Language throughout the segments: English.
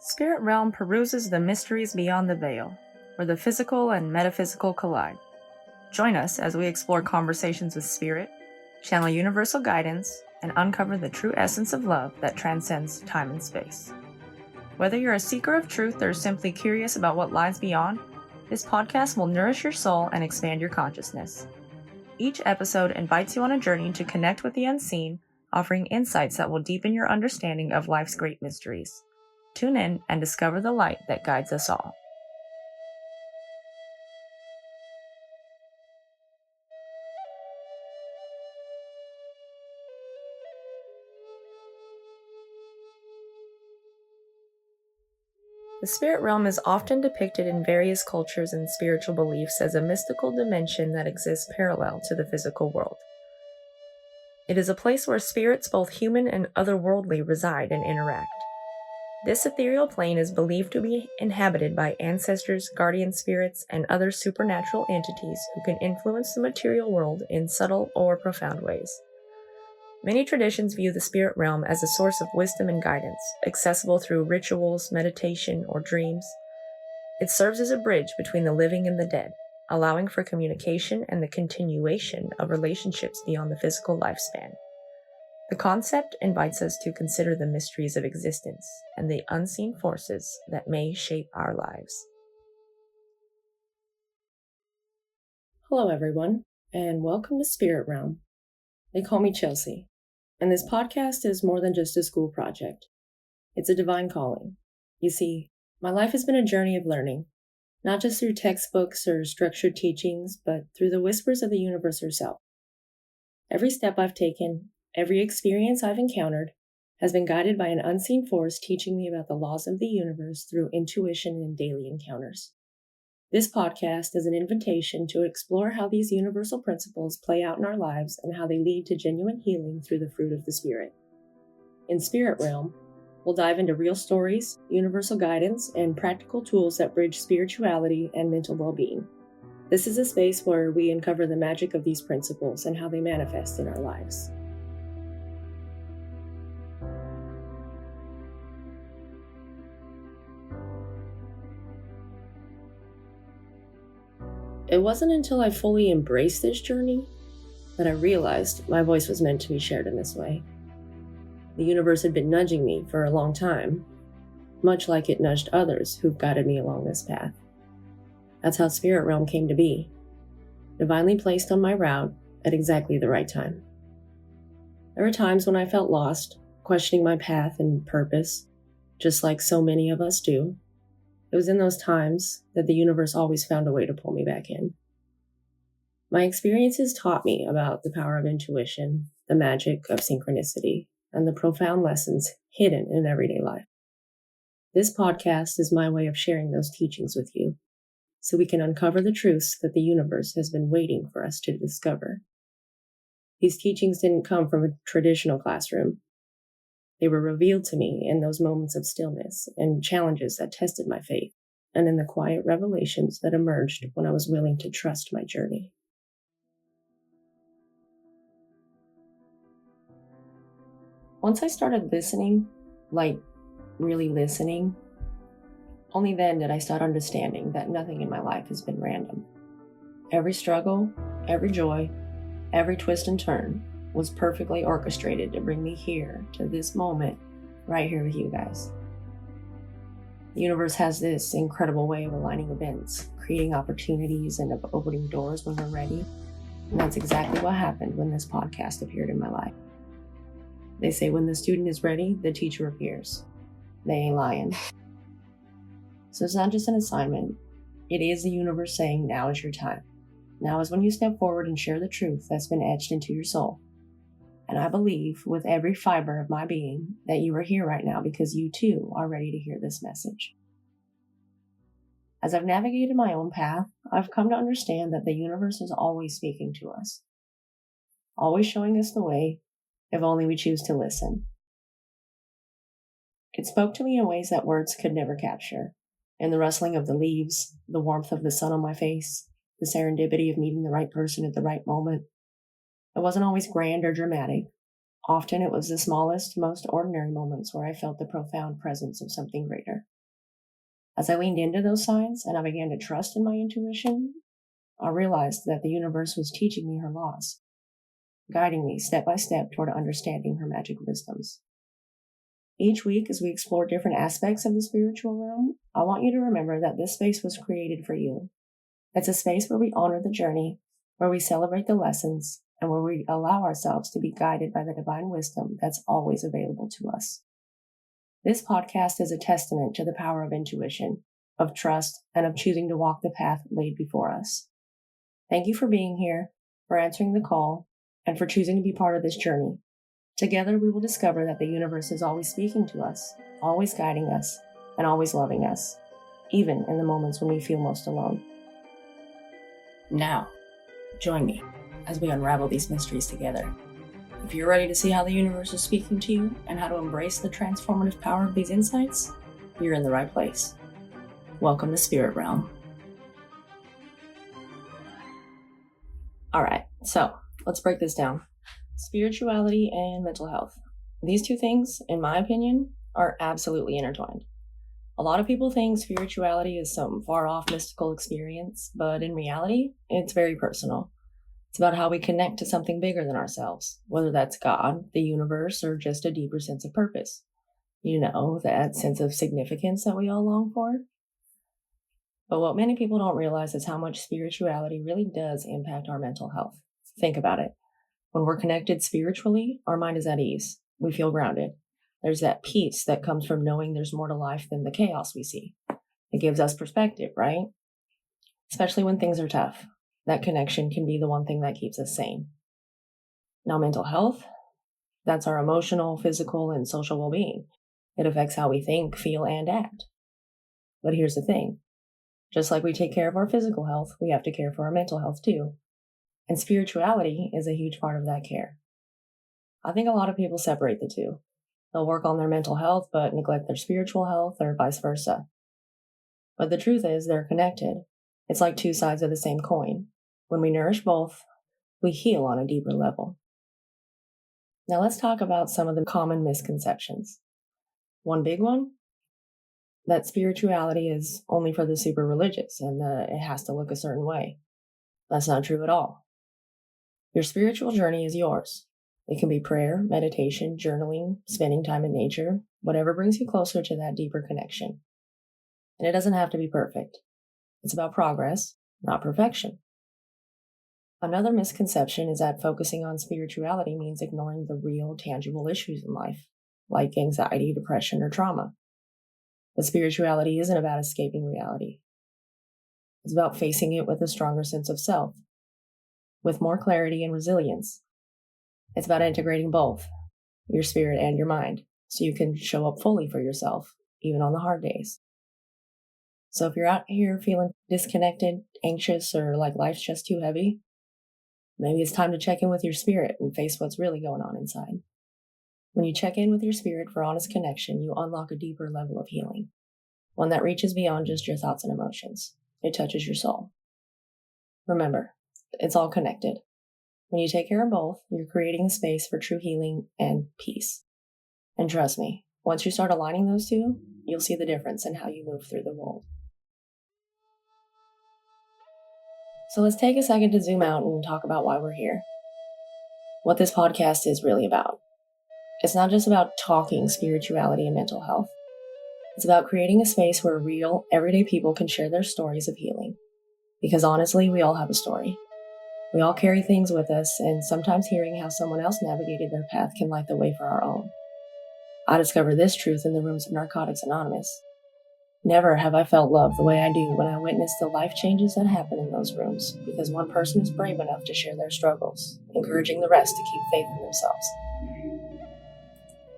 Spirit Realm peruses the mysteries beyond the veil, where the physical and metaphysical collide. Join us as we explore conversations with spirit, channel universal guidance, and uncover the true essence of love that transcends time and space. Whether you're a seeker of truth or simply curious about what lies beyond, this podcast will nourish your soul and expand your consciousness. Each episode invites you on a journey to connect with the unseen, offering insights that will deepen your understanding of life's great mysteries. Tune in and discover the light that guides us all. The spirit realm is often depicted in various cultures and spiritual beliefs as a mystical dimension that exists parallel to the physical world. It is a place where spirits, both human and otherworldly, reside and interact. This ethereal plane is believed to be inhabited by ancestors, guardian spirits, and other supernatural entities who can influence the material world in subtle or profound ways. Many traditions view the spirit realm as a source of wisdom and guidance, accessible through rituals, meditation, or dreams. It serves as a bridge between the living and the dead, allowing for communication and the continuation of relationships beyond the physical lifespan. The concept invites us to consider the mysteries of existence and the unseen forces that may shape our lives. Hello, everyone, and welcome to Spirit Realm. They call me Chelsea, and this podcast is more than just a school project. It's a divine calling. You see, my life has been a journey of learning, not just through textbooks or structured teachings, but through the whispers of the universe herself. Every step I've taken, every experience I've encountered, has been guided by an unseen force teaching me about the laws of the universe through intuition and daily encounters. This podcast is an invitation to explore how these universal principles play out in our lives and how they lead to genuine healing through the fruit of the Spirit. In Spirit Realm, we'll dive into real stories, universal guidance, and practical tools that bridge spirituality and mental well-being. This is a space where we uncover the magic of these principles and how they manifest in our lives. It wasn't until I fully embraced this journey that I realized my voice was meant to be shared in this way. The universe had been nudging me for a long time, much like it nudged others who've guided me along this path. That's how Spirit Realm came to be, divinely placed on my route at exactly the right time. There were times when I felt lost, questioning my path and purpose, just like so many of us do. It was in those times that the universe always found a way to pull me back in. My experiences taught me about the power of intuition, the magic of synchronicity, and the profound lessons hidden in everyday life. This podcast is my way of sharing those teachings with you, so we can uncover the truths that the universe has been waiting for us to discover. These teachings didn't come from a traditional classroom. They were revealed to me in those moments of stillness and challenges that tested my faith, and in the quiet revelations that emerged when I was willing to trust my journey. Once I started listening, like really listening, only then did I start understanding that nothing in my life has been random. Every struggle, every joy, every twist and turn was perfectly orchestrated to bring me here to this moment right here with you guys. The universe has this incredible way of aligning events, creating opportunities, and of opening doors when we're ready. And that's exactly what happened when this podcast appeared in my life. They say when the student is ready, the teacher appears. They ain't lying. So it's not just an assignment. It is the universe saying, now is your time. Now is when you step forward and share the truth that's been etched into your soul. And I believe with every fiber of my being that you are here right now because you too are ready to hear this message. As I've navigated my own path, I've come to understand that the universe is always speaking to us, always showing us the way, if only we choose to listen. It spoke to me in ways that words could never capture, in the rustling of the leaves, the warmth of the sun on my face, the serendipity of meeting the right person at the right moment. It wasn't always grand or dramatic. Often it was the smallest, most ordinary moments where I felt the profound presence of something greater. As I leaned into those signs and I began to trust in my intuition, I realized that the universe was teaching me her laws, guiding me step by step toward understanding her magic wisdoms. Each week, as we explore different aspects of the spiritual realm, I want you to remember that this space was created for you. It's a space where we honor the journey, where we celebrate the lessons, and where we allow ourselves to be guided by the divine wisdom that's always available to us. This podcast is a testament to the power of intuition, of trust, and of choosing to walk the path laid before us. Thank you for being here, for answering the call, and for choosing to be part of this journey. Together, we will discover that the universe is always speaking to us, always guiding us, and always loving us, even in the moments when we feel most alone. Now, join me as we unravel these mysteries together. If you're ready to see how the universe is speaking to you and how to embrace the transformative power of these insights, you're in the right place. Welcome to Spirit Realm. All right, so let's break this down. Spirituality and mental health. These two things, in my opinion, are absolutely intertwined. A lot of people think spirituality is some far-off mystical experience, but in reality, it's very personal. It's about how we connect to something bigger than ourselves, whether that's God, the universe, or just a deeper sense of purpose. You know, that sense of significance that we all long for. But what many people don't realize is how much spirituality really does impact our mental health. Think about it. When we're connected spiritually, our mind is at ease. We feel grounded. There's that peace that comes from knowing there's more to life than the chaos we see. It gives us perspective, right? Especially when things are tough. That connection can be the one thing that keeps us sane. Now, mental health, that's our emotional, physical, and social well-being. It affects how we think, feel, and act. But here's the thing. Just like we take care of our physical health, we have to care for our mental health too. And spirituality is a huge part of that care. I think a lot of people separate the two. They'll work on their mental health but neglect their spiritual health, or vice versa. But the truth is, they're connected. It's like two sides of the same coin. When we nourish both, we heal on a deeper level. Now let's talk about some of the common misconceptions. One big one, that spirituality is only for the super religious and that it has to look a certain way. That's not true at all. Your spiritual journey is yours. It can be prayer, meditation, journaling, spending time in nature, whatever brings you closer to that deeper connection. And it doesn't have to be perfect. It's about progress, not perfection. Another misconception is that focusing on spirituality means ignoring the real, tangible issues in life, like anxiety, depression, or trauma. But spirituality isn't about escaping reality. It's about facing it with a stronger sense of self, with more clarity and resilience. It's about integrating both, your spirit and your mind, so you can show up fully for yourself, even on the hard days. So if you're out here feeling disconnected, anxious, or like life's just too heavy, maybe it's time to check in with your spirit and face what's really going on inside. When you check in with your spirit for honest connection, you unlock a deeper level of healing, one that reaches beyond just your thoughts and emotions. It touches your soul. Remember, it's all connected. When you take care of both, you're creating a space for true healing and peace. And trust me, once you start aligning those two, you'll see the difference in how you move through the world. So let's take a second to zoom out and talk about why we're here. What this podcast is really about. It's not just about talking spirituality and mental health. It's about creating a space where real, everyday people can share their stories of healing. Because honestly, we all have a story. We all carry things with us, and sometimes hearing how someone else navigated their path can light the way for our own. I discovered this truth in the rooms of Narcotics Anonymous. Never have I felt love the way I do when I witness the life changes that happen in those rooms, because one person is brave enough to share their struggles, encouraging the rest to keep faith in themselves.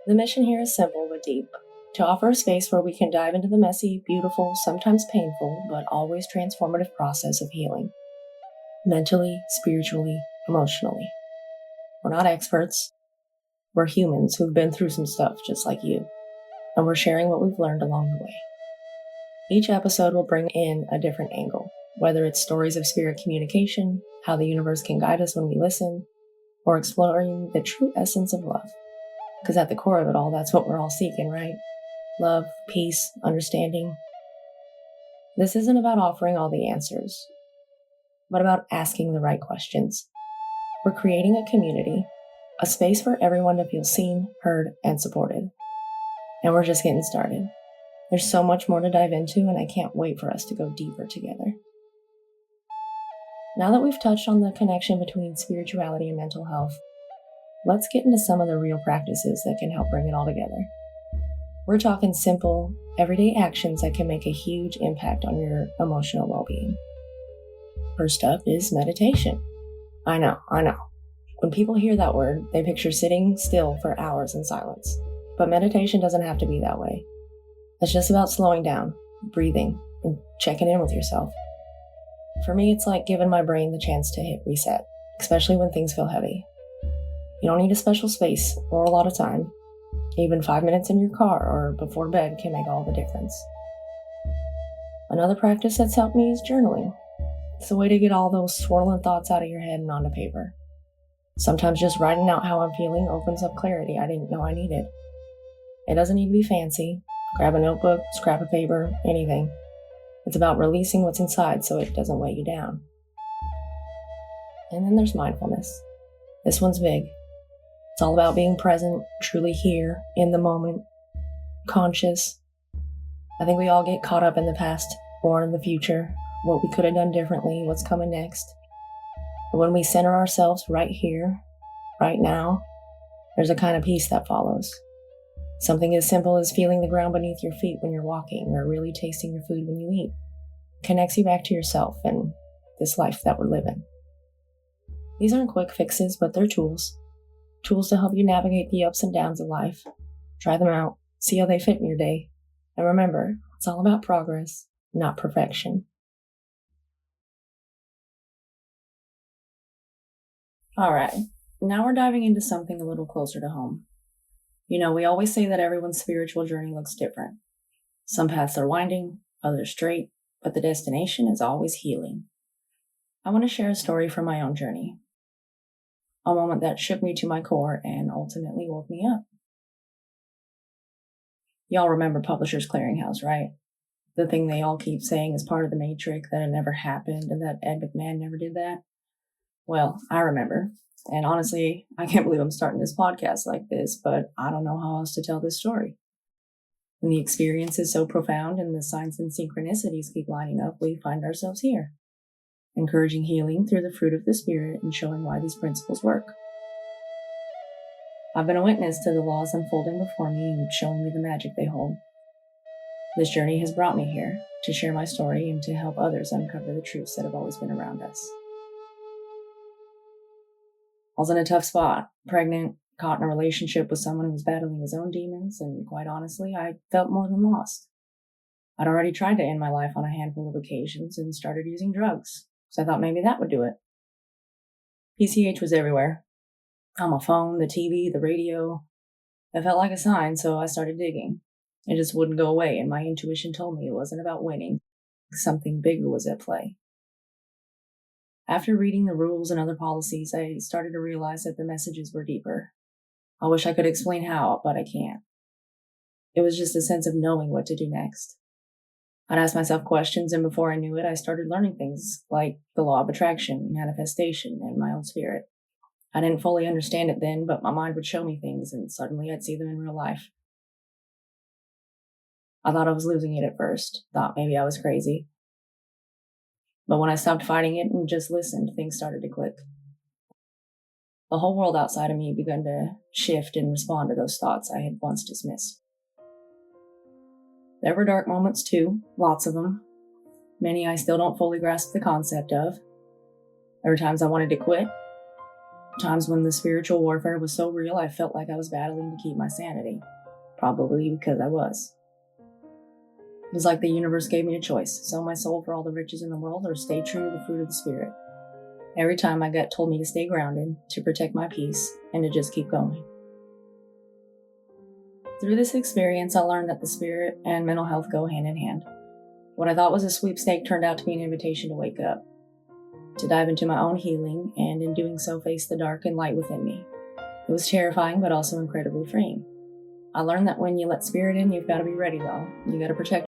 The mission here is simple but deep, to offer a space where we can dive into the messy, beautiful, sometimes painful, but always transformative process of healing. Mentally, spiritually, emotionally. We're not experts. We're humans who've been through some stuff just like you, and we're sharing what we've learned along the way. Each episode will bring in a different angle, whether it's stories of spirit communication, how the universe can guide us when we listen, or exploring the true essence of love. Because at the core of it all, that's what we're all seeking, right? Love, peace, understanding. This isn't about offering all the answers, but about asking the right questions. We're creating a community, a space for everyone to feel seen, heard, and supported. And we're just getting started. There's so much more to dive into, and I can't wait for us to go deeper together. Now that we've touched on the connection between spirituality and mental health, let's get into some of the real practices that can help bring it all together. We're talking simple, everyday actions that can make a huge impact on your emotional well-being. First up is meditation. I know. When people hear that word, they picture sitting still for hours in silence. But meditation doesn't have to be that way. It's just about slowing down, breathing, and checking in with yourself. For me, it's like giving my brain the chance to hit reset, especially when things feel heavy. You don't need a special space or a lot of time. Even 5 minutes in your car or before bed can make all the difference. Another practice that's helped me is journaling. It's a way to get all those swirling thoughts out of your head and onto paper. Sometimes just writing out how I'm feeling opens up clarity I didn't know I needed. It doesn't need to be fancy. Grab a notebook, scrap of paper, anything. It's about releasing what's inside so it doesn't weigh you down. And then there's mindfulness. This one's big. It's all about being present, truly here, in the moment, conscious. I think we all get caught up in the past or in the future, what we could have done differently, what's coming next. But when we center ourselves right here, right now, there's a kind of peace that follows. Something as simple as feeling the ground beneath your feet when you're walking or really tasting your food when you eat connects you back to yourself and this life that we're living. These aren't quick fixes, but they're tools. Tools to help you navigate the ups and downs of life. Try them out, see how they fit in your day. And remember, it's all about progress, not perfection. All right, now we're diving into something a little closer to home. You know, we always say that everyone's spiritual journey looks different. Some paths are winding, others straight, but the destination is always healing. I want to share a story from my own journey. A moment that shook me to my core and ultimately woke me up. Y'all remember Publishers Clearinghouse, right? The thing they all keep saying is part of the Matrix, that it never happened and that Ed McMahon never did that. Well, I remember. And honestly, I can't believe I'm starting this podcast like this, but I don't know how else to tell this story. When the experience is so profound and the signs and synchronicities keep lining up, we find ourselves here, encouraging healing through the fruit of the Spirit and showing why these principles work. I've been a witness to the laws unfolding before me and showing me the magic they hold. This journey has brought me here to share my story and to help others uncover the truths that have always been around us. I was in a tough spot, pregnant, caught in a relationship with someone who was battling his own demons, and quite honestly, I felt more than lost. I'd already tried to end my life on a handful of occasions and started using drugs, so I thought maybe that would do it. PCH was everywhere. On my phone, the TV, the radio. It felt like a sign, so I started digging. It just wouldn't go away, and my intuition told me it wasn't about winning. Something bigger was at play. After reading the rules and other policies, I started to realize that the messages were deeper. I wish I could explain how, but I can't. It was just a sense of knowing what to do next. I'd ask myself questions, and before I knew it, I started learning things like the law of attraction, manifestation, and my own spirit. I didn't fully understand it then, but my mind would show me things, and suddenly I'd see them in real life. I thought I was losing it at first, thought maybe I was crazy. But when I stopped fighting it and just listened, things started to click. The whole world outside of me began to shift and respond to those thoughts I had once dismissed. There were dark moments too, lots of them. Many I still don't fully grasp the concept of. There were times I wanted to quit. Times when the spiritual warfare was so real I felt like I was battling to keep my sanity. Probably because I was. It was like the universe gave me a choice: sell my soul for all the riches in the world or stay true to the fruit of the Spirit. Every time my gut told me to stay grounded, to protect my peace, and to just keep going. Through this experience, I learned that the spirit and mental health go hand in hand. What I thought was a sweepstake turned out to be an invitation to wake up, to dive into my own healing, and in doing so face the dark and light within me. It was terrifying, but also incredibly freeing. I learned that when you let spirit in, you've got to be ready though. You got to protect